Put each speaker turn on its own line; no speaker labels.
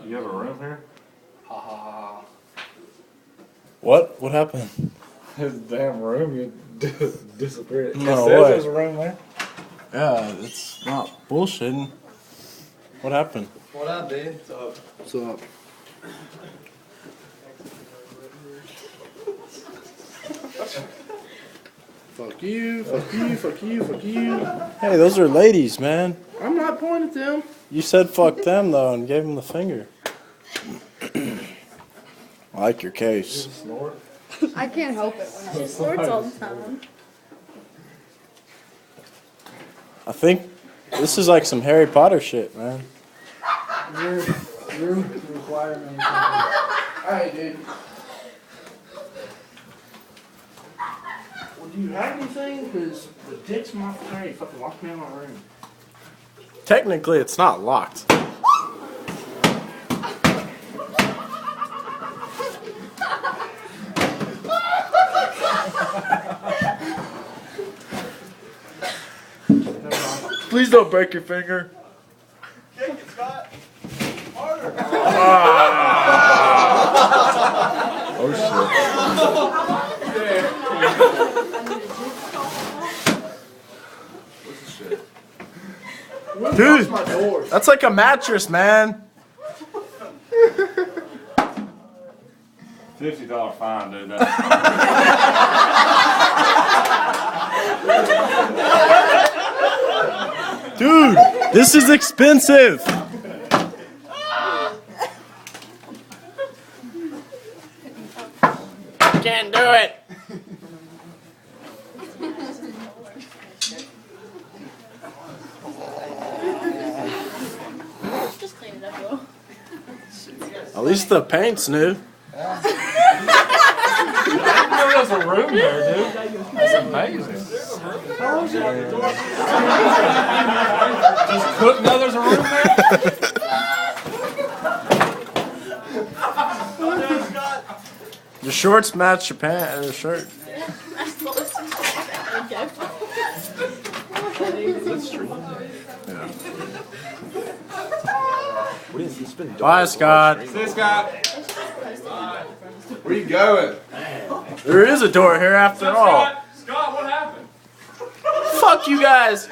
You have a room here?
Ha ha ha.
What? What happened?
His damn room, you disappeared.
No
it says
way.
there's a room there.
Yeah, it's not bullshitting. What happened?
What up, dude?
What's up? Fuck you, fuck you, fuck you, fuck you. Hey, those are ladies, man.
I'm not pointing at them.
You said fuck them, though, and gave them the finger. I like your case.
Snort.
I can't help it when
She snorts all the time.
I think this is like some Harry Potter shit, man.
You're requirement. Alright, dude. Well, do you have anything? Because the dick's my fraternity fucking locked me in my room.
Technically, it's not locked. Please don't break your finger.
Kick it, Scott. Harder.
Oh shit.
Dude,
My doors.
that's like a mattress, man.
$50 fine, dude.
Dude, this is expensive. Can't do it.
Just clean it up, yo.
At least the paint's new.
There's a room there, dude. That's amazing. Just Cook know there's a room there?
Your shorts match your pant or shirt.
I'm supposed to okay.
Bye, Scott.
See you, Scott. Where you going?
There is a door here after all.
Scott, what happened?
Fuck you guys.